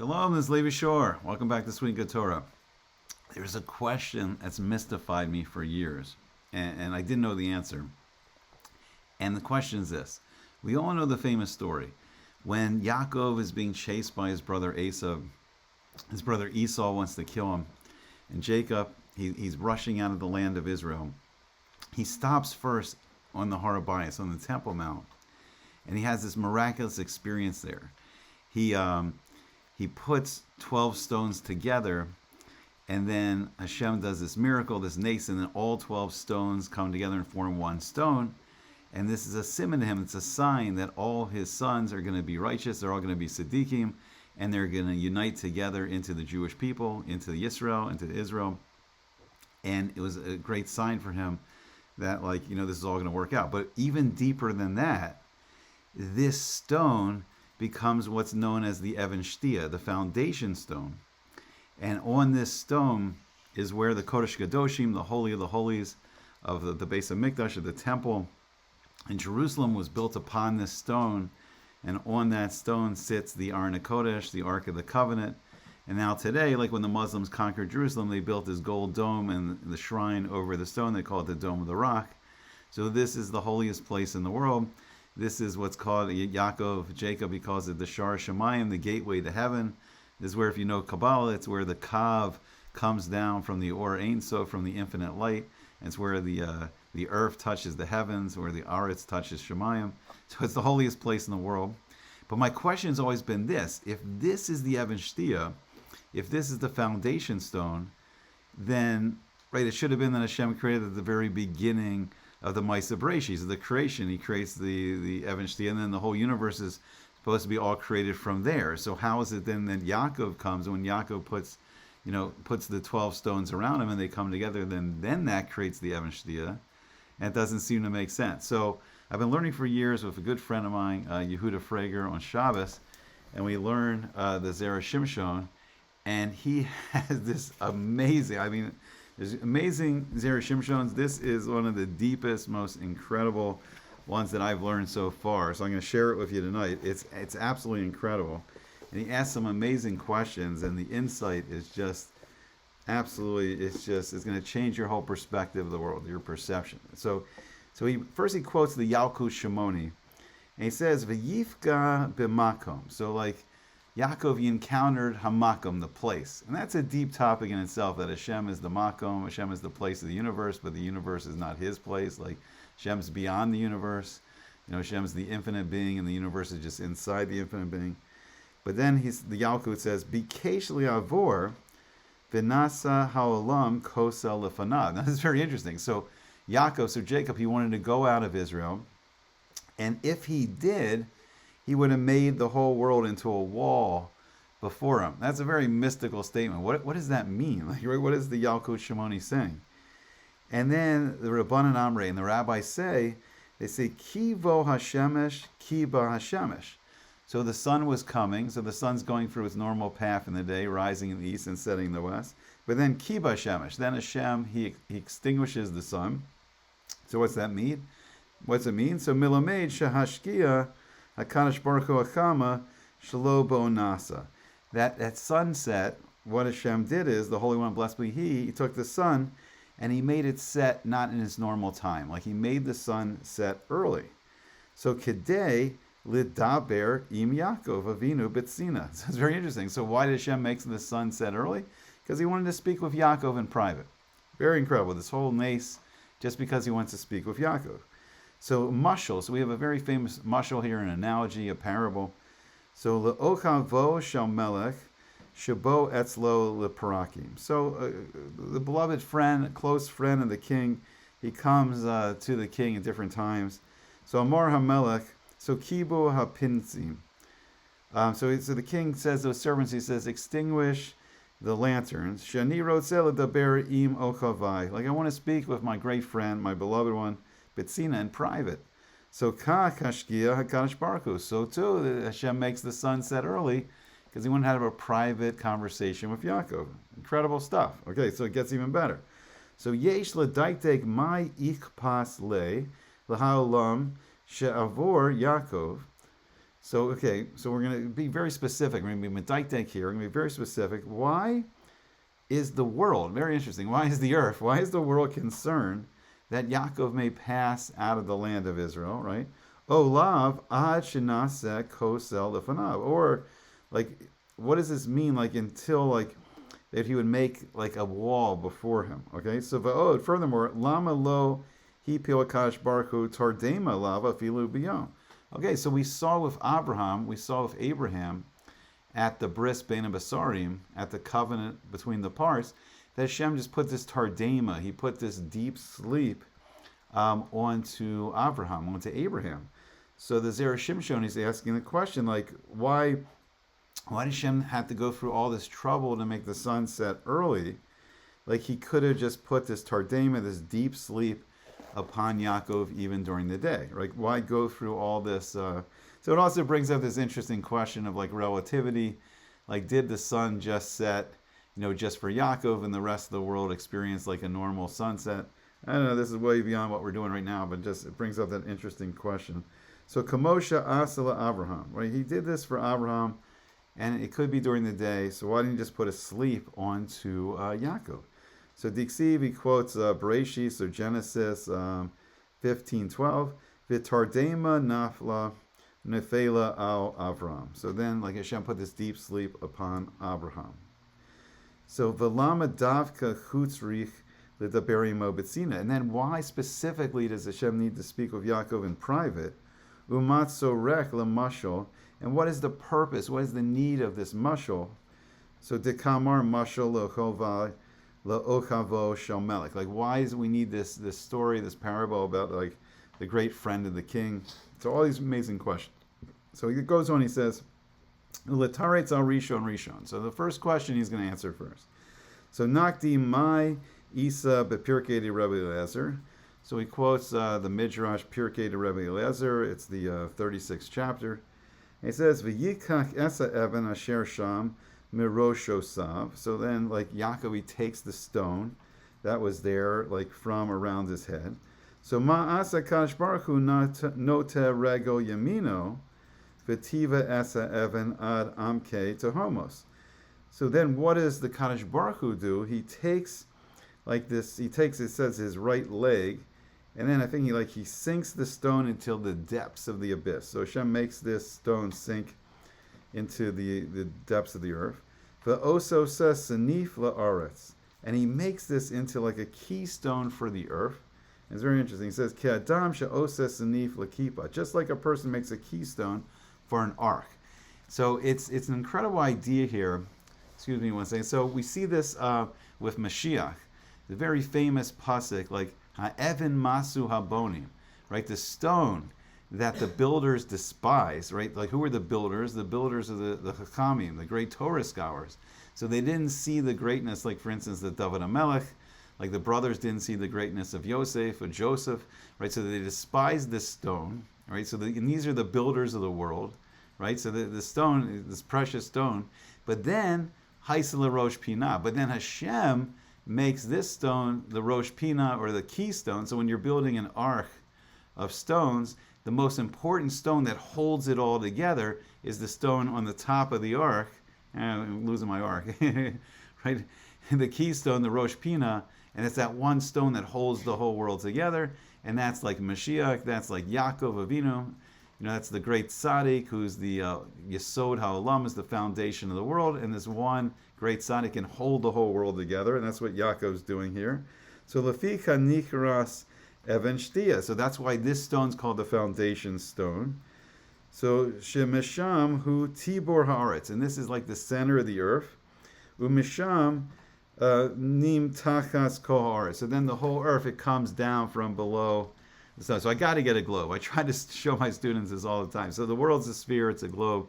Shalom, this is Levi Shore. Welcome back to Sweet Good Torah. There's a question that's mystified me for years, and I didn't know the answer. And the question is this. We all know the famous story. When Yaakov is being chased by his brother Esau, his brother Esau wants to kill him. And Jacob, he's rushing out of the land of Israel. He stops first on the Har HaBayis, on the Temple Mount. And he has this miraculous experience there. He puts 12 stones together, and then Hashem does this miracle, this nace, and then all 12 stones come together and form one stone. And this is a siman to him. It's a sign that all his sons are going to be righteous. They're all going to be tzaddikim, and they're going to unite together into the Jewish people, into Israel. And it was a great sign for him that, this is all going to work out. But even deeper than that, this stone becomes what's known as the Even Shtia, the foundation stone. And on this stone is where the Kodesh Kadoshim, the Holy of the Holies of the Beis HaMikdash, of the temple in Jerusalem, was built upon this stone. And on that stone sits the Aron HaKodesh, the Ark of the Covenant. And now today, like when the Muslims conquered Jerusalem, they built this gold dome and the shrine over the stone. They call it the Dome of the Rock. So this is the holiest place in the world. This is what's called Jacob, he calls it the Shar Shemayim, the gateway to heaven. This is where, if you know Kabbalah, it's where the Kav comes down from the Or Ein Sof, from the infinite light. And it's where the earth touches the heavens, where the Aretz touches Shemayim. So it's the holiest place in the world. But my question has always been this. If this is the Even Shtia, if this is the foundation stone, then, it should have been that Hashem created at the very beginning of the Maisa Bereshis, of the creation. He creates the Even Shtia, and then the whole universe is supposed to be all created from there. So how is it then that Yaakov comes, when Yaakov puts the 12 stones around him and they come together, then that creates the Even Shtia? And it doesn't seem to make sense. So I've been learning for years with a good friend of mine, Yehuda Frager, on Shabbos, and we learn the Zera Shimshon, and he has this amazing, there's amazing Zera Shimshons. This is one of the deepest, most incredible ones that I've learned so far. So I'm going to share it with you tonight. It's absolutely incredible. And he asks some amazing questions, and the insight is just absolutely, it's going to change your whole perspective of the world, your perception. So he quotes the Yalkut Shimoni, and he says, V'yifga b'makom. So Yaakov, he encountered Hamakom, the place. And that's a deep topic in itself, that Hashem is the Makom, Hashem is the place of the universe, but the universe is not his place. Hashem's beyond the universe. Hashem's the infinite being, and the universe is just inside the infinite being. But then the Yalkut says, Bikesh li'avor v'nasa ha'olam kosel lefanav. Now, this is very interesting. So Jacob, he wanted to go out of Israel. And if he did, he would have made the whole world into a wall before him. That's a very mystical statement. What does that mean? What is the Yalkut Shimoni saying? And then the Rabbanan Amrei and the rabbis say, Ki vo hashemesh, ki ba hashemesh. So the sun was coming, so the sun's going through its normal path in the day, rising in the east and setting in the west. But then ki ba hashemesh, then Hashem, he extinguishes the sun. So what's that mean? What's it mean? So milamed shahashkia HaKadosh Baruch Hu Achama Shelo Bo Nasa. That sunset, what Hashem did is, the Holy One, blessed be He took the sun and He made it set not in its normal time. He made the sun set early. So Kedei Lidaber Im Yaakov Avinu B'tzina. So it's very interesting. So why did Hashem make the sun set early? Because He wanted to speak with Yaakov in private. Very incredible. This whole nace, just because He wants to speak with Yaakov. So mashal, so we have a very famous mashal here, an analogy, a parable. So le'ochavo shel melech shabo etzlo leparakim. So the beloved friend, close friend of the king, he comes to the king at different times. So Amar HaMelech, so kibu hapinzim. So the king says to those servants, he says, extinguish the lanterns. Shani rotzeh ledaber im ochavai. I want to speak with my great friend, my beloved one, B'tzina, in private. So ka kashkia HaKadosh Baruch Hu. So too, Hashem makes the sun set early because He wanted to have a private conversation with Yaakov. Incredible stuff. Okay, so it gets even better. So yesh l'daitek mai ikpas le l'haolam she'avor Yaakov So, okay, so we're going to be very specific. We're going to be medaitek here. We're going to be very specific. Why is the world, very interesting, why is the earth, why is the world concerned that Yaakov may pass out of the land of Israel, right? Olav ad shenaseh kosel lefanav. Or, like, what does this mean, like, until, like, that he would make, like, a wall before him, okay? So, va'od, furthermore, lama lo hi pilakash baruch tardema lava filu biyom. Okay, so we saw with Abraham, at the bris bein habasarim, at the covenant between the parts, that Hashem just put this tardema, he put this deep sleep onto Abraham. So the Zera Shimshon is asking the question, like, why did Hashem have to go through all this trouble to make the sun set early? Like, he could have just put this tardema, this deep sleep, upon Yaakov even during the day, right? Why go through all this? So it also brings up this interesting question of, like, relativity. Like, did the sun just set, just for Yaakov, and the rest of the world experience like a normal sunset? I don't know, this is way beyond what we're doing right now, but just it brings up that interesting question. So Kamosha Asala Abraham, right? He did this for Abraham, and it could be during the day, so why didn't he just put a sleep onto Yaakov? So Diksiv, he quotes Bereshit, so Genesis 15:12, Vitardema nafla nefela al Avram. So then, like, Hashem put this deep sleep upon Abraham. So Velama davka chutzrich lidaberimo betzina. And then why specifically does Hashem need to speak with Yaakov in private? Umatso rech lamashal. And what is the purpose? What is the need of this mashal? So dekamar mashal lechovai la'ochavo shalmelech. Like, why do we need this story, this parable about, like, the great friend of the king? So all these amazing questions. So he goes on, he says, L'taretz al rishon. So the first question he's going to answer first. So Nakdi mai isa bepirkei de Rebbe Eliezer. So he quotes the Midrash Pirkei de Rebbe Eliezer. It's the 36th chapter. And he says, V'yikach esa even asher sham miroshosav. So then, like, Yaakov, he takes the stone that was there, like, from around his head. So ma'asa kadosh baruch hu note rego yamino v'tiva esa even ad amke tohomos. So then what does the Kadosh Baruch Hu do? He takes, like, this, it says his right leg, and then I think he sinks the stone until the depths of the abyss. So Hashem makes this stone sink into the depths of the earth. V'oso says sanif la'aretz. And he makes this into, like, a keystone for the earth. And it's very interesting. He says, Ki adam she'oseh sanif lakipa. Just like a person makes a keystone for an ark. So it's an incredible idea here. Excuse me one second. So we see this with Mashiach, the very famous pasuk, like ha'evan masu habonim, right? The stone that the builders despise, right? Like, who are the builders? The builders are the Chachamim, the great Torah scholars. So they didn't see the greatness, like, for instance, the David HaMelech, like the brothers didn't see the greatness of Yosef or Joseph, right? So they despised this stone, right? So and these are the builders of the world, right? So the stone, this precious stone, but then Haisel Rosh Pina. But then Hashem makes this stone the Rosh Pina, or the keystone. So when you're building an ark of stones, the most important stone that holds it all together is the stone on the top of the ark. I'm losing my ark, right? The keystone, the Rosh Pina, and it's that one stone that holds the whole world together. And that's like Mashiach. That's like Yaakov Avinu. That's the great tzaddik who's the Yesod HaOlam, is the foundation of the world, and this one great tzaddik can hold the whole world together, and that's what Yaakov's doing here. So Lefika Nichras Even Shtia. So that's why this stone's called the foundation stone. So Shemesham Hu Tibor Haaretz, and this is like the center of the earth. Umisham Nim Tachas Kol Haaretz. So then the whole earth, it comes down from below. So I got to get a globe. I try to show my students this all the time. So the world's a sphere, it's a globe,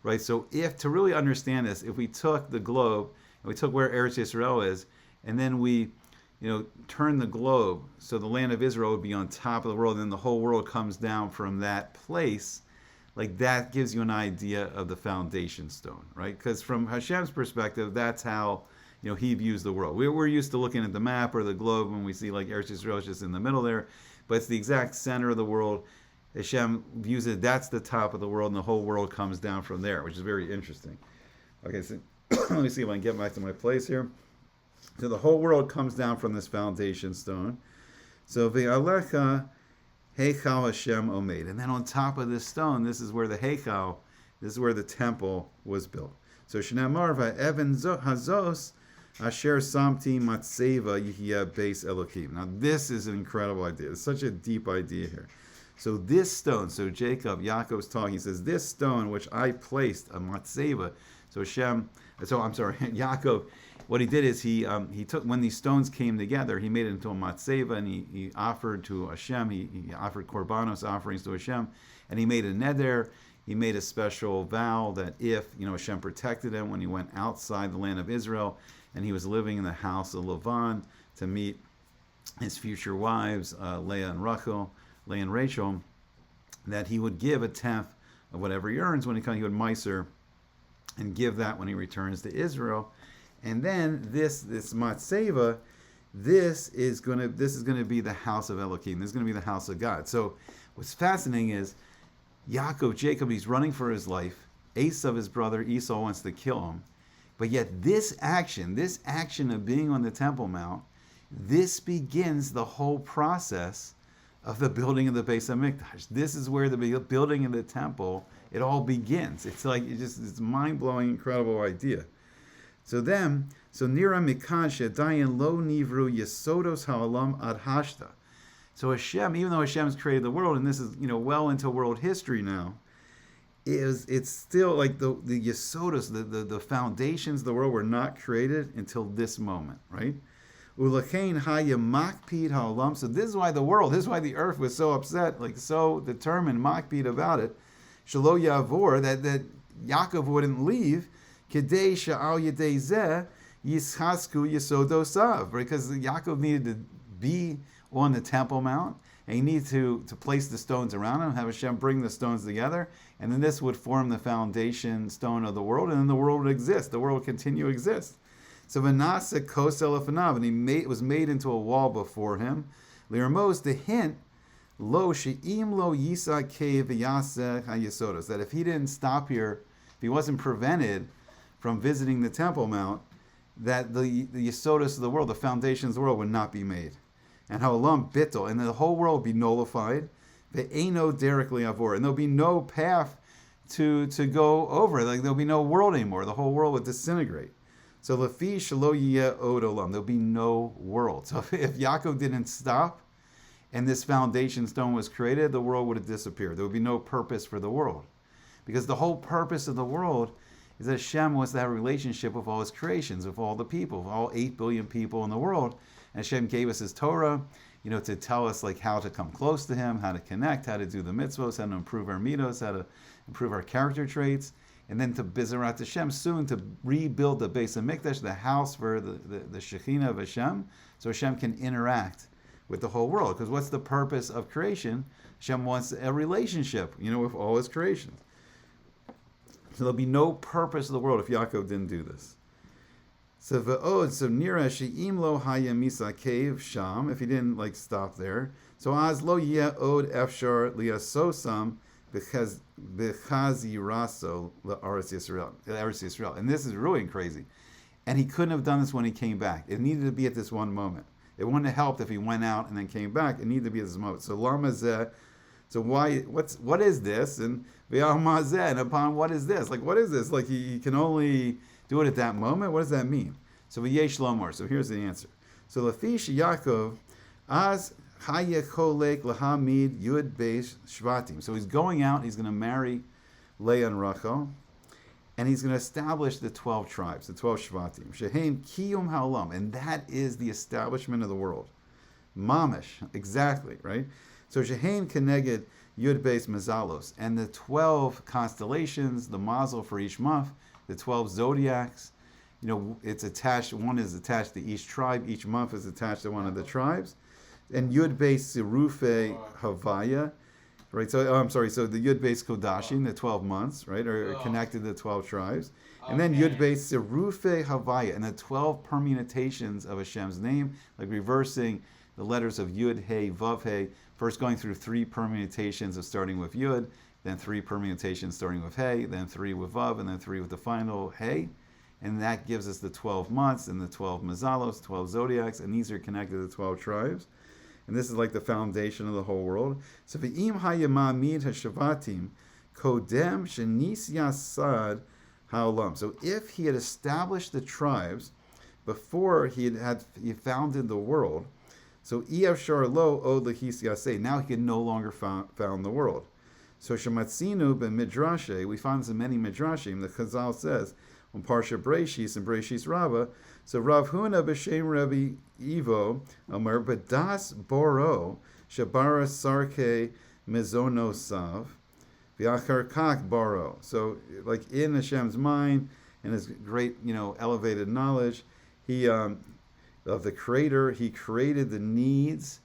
right? So to really understand this, if we took the globe and we took where Eretz Yisrael is, and then we, turn the globe, so the land of Israel would be on top of the world, and then the whole world comes down from that place, like, that gives you an idea of the foundation stone, right? Because from Hashem's perspective, that's how, he views the world. We're used to looking at the map or the globe when we see, like, Eretz Yisrael is just in the middle there. But it's the exact center of the world. Hashem views it, that's the top of the world, and the whole world comes down from there, which is very interesting. Okay, so let me see if I can get back to my place here. So the whole world comes down from this foundation stone. So Ve'alecha Heichal Hashem Omed. And then on top of this stone, this is where the Heichal, this is where the temple was built. So Shnamar Va'evan Hazos Asher Samti Matseva Yihya Beis Elokim. Now this is an incredible idea. It's such a deep idea here. So this stone, so Yaakov's talking, he says, this stone which I placed a Matseva. So Yaakov, what he did is he took, when these stones came together, he made it into a Matseva, and he offered to Hashem, he offered korbanos, offerings to Hashem, and he made a neder, he made a special vow that if, Hashem protected him when he went outside the land of Israel, and he was living in the house of Lavan to meet his future wives, Leah and Rachel, that he would give a tenth of whatever he earns when he would meiser and give that when he returns to Israel. And then this Matseva, this is going to be the house of Elohim. This is going to be the house of God. So what's fascinating is Jacob, he's running for his life. Esau, his brother, Esau wants to kill him. But yet this action of being on the Temple Mount, this begins the whole process of the building of the Beis HaMikdash. This is where the building of the temple, it all begins. It's like, it's mind-blowing, incredible idea. So nira mikan shedayin lo nivru yesodos ha'olam ad hashta. So Hashem, even though Hashem's created the world, and this is, well into world history now, it's still like the yesodos, the foundations of the world were not created until this moment, right? Ulachein haya makpid ha'olam. So this is why the earth was so upset, like so determined, makpid about it. Shelo yavor, that Yaakov wouldn't leave. Kedei sha'al yedei zeh yischasku yesodosav, because Yaakov needed to be on the Temple Mount, and he needed to place the stones around him, have Hashem bring the stones together, and then this would form the foundation stone of the world, and then the world would exist. The world would continue to exist. So Vanasa Kosel Afanav, and it was made into a wall before him. Lirmos, the hint, Lo She'im Lo Yisa Kev Yaseh HaYesodos, that if he didn't stop here, if he wasn't prevented from visiting the Temple Mount, that the Yesodos of the world, the foundations of the world, would not be made. And Ha'olam Bittel, and the whole world would be nullified. Ve'eno Derek Li'avor, and there'll be no path to go over. Like there'll be no world anymore. The whole world would disintegrate. So Lafi Shelo Yeh Od Olam, there'll be no world. So if Yaakov didn't stop and this foundation stone was created, the world would have disappeared. There would be no purpose for the world. Because the whole purpose of the world is that Hashem wants to have a relationship with all his creations, with all the people, with all 8 billion people in the world. And Hashem gave us his Torah, to tell us like how to come close to him, how to connect, how to do the mitzvos, how to improve our midos, how to improve our character traits. And then to Bizarat Hashem, soon to rebuild the Beis HaMikdash, the house for the Shekhinah of Hashem, so Hashem can interact with the whole world. Because what's the purpose of creation? Hashem wants a relationship, with all his creations. So there'll be no purpose of the world if Yaakov didn't do this. So nira she'im lo haya misa cave sham, if he didn't stop there. So az lo yeh od efshar liasosam because Bechaziraso Eretz Yisrael. And this is really crazy. And he couldn't have done this when he came back. It needed to be at this one moment. It wouldn't have helped if he went out and then came back. It needed to be at this moment. So Lama Zeh, so what is this? And V'yahma Zeh, and upon what is this? What is this? He can only do it at that moment? What does that mean? So V'yesh Lomar. So here's the answer. So Lafish Yaakov, Az Hayecholek Lahamid Yud Beis Shvatim. So he's going out, he's going to marry Leah and Rachel, and he's going to establish the 12 tribes, the 12 Shvatim. Shehem Kiyum Ha'olam, and that is the establishment of the world. Mamish, exactly, right? So Shehem Keneged Yud Beis Mazalos, and the 12 constellations, the mazel for each month, the 12 zodiacs, it's attached, one is attached to each tribe, each month is attached to one of the tribes. And Yud Beis Sirufe Havaya, right? So so the Yud Beis Kodashim, the 12 months, right, are connected to the 12 tribes. And then Yud Beis Sirufe Havaya, and the 12 permutations of Hashem's name, like reversing the letters of Yud, Hey, Vav, Hey, first going through 3 permutations of starting with Yud, then 3 permutations starting with Hey, then 3 with Vav, and then 3 with the final Hey. And that gives us the 12 months and the 12 mazalos, 12 zodiacs, and these are connected to the 12 tribes. And this is like the foundation of the whole world. So v'im hayamamid hashavatim kodem shenis yasad haolam. So if he had established the tribes before he founded the world, so Iyavshar lo od lehis yaseh, now he can no longer found the world. So shematzinu ben midrashe, we find this in many midrashim. The Chazal says on Parsha Breshis and Breshis Rabbah. So Rav Huna b'shem Rabbi Ivo Amar Badas Boro Shabara Sarke Mezonosav V'achar Kak Boro. So like in Hashem's mind and his great, elevated knowledge, he of the Creator, he created the needs,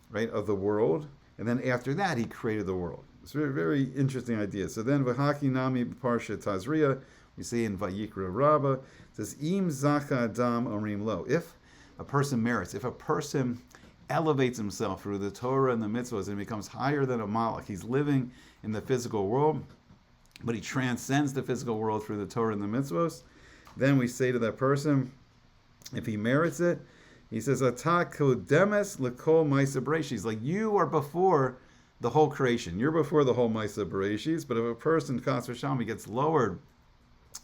right, of the world, and then after that he created the world. It's a very, very interesting idea. So then V'haki Nami Parsha Tazria, we see in Vayikra Rabbah, it says, Im Zaka Adam Orim Lo. If a person merits, if a person elevates himself through the Torah and the mitzvahs and becomes higher than a malach, he's living in the physical world, but he transcends the physical world through the Torah and the mitzvahs, then we say to that person, if he merits it, he says, Ata kodemes lekol ma'aseh bereshis. Like you are before the whole creation. You're before the whole ma'aseh bereshis. But if a person, Chas v'Shalom, gets lowered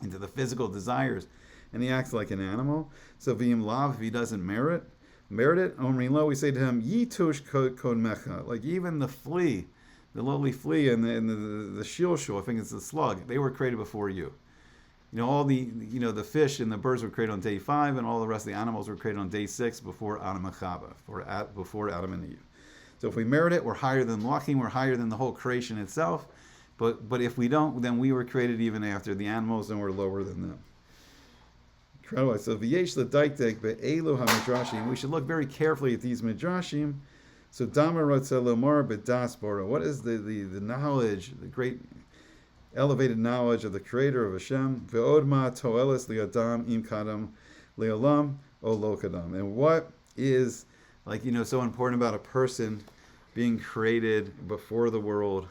into the physical desires, and he acts like an animal. So v'im lav, if he doesn't merit it, omrin lo, we say to him, yitush kodmecha, like even the flea, the lowly flea and the shilshul, I think it's the slug, they were created before you. All the fish and the birds were created on day 5, and all the rest of the animals were created on day 6 before Adam and Chava, before Adam and Eve. So if we merit it, we're higher than Malachim, we're higher than the whole creation itself. But if we don't, then we were created even after the animals, and we're lower than them. Incredible. So v'yesh l'daiktek be'elu hamidrashim. We should look very carefully at these midrashim. So dama rotzeh lomar b'das bora. What is the knowledge, the great elevated knowledge of the Creator of Hashem? Ve'od ma to'eles li'adam im kadam li'olam o lo kadam. And what is so important about a person being created before the world,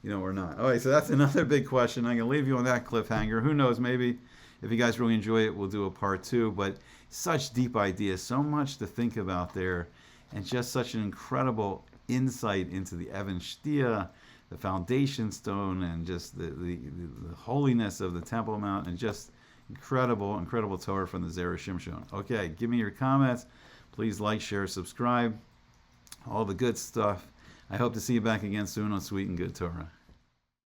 or not? All right, so that's another big question. I'm going to leave you on that cliffhanger. Who knows, maybe if you guys really enjoy it, we'll do a part 2. But such deep ideas, so much to think about there, and just such an incredible insight into the Even Shtia, the foundation stone, and just the holiness of the Temple Mount, and just incredible Torah from the Zera Shimshon. Okay, give me your comments. Please like, share, subscribe, all the good stuff. I hope to see you back again soon on Sweet and Good Torah.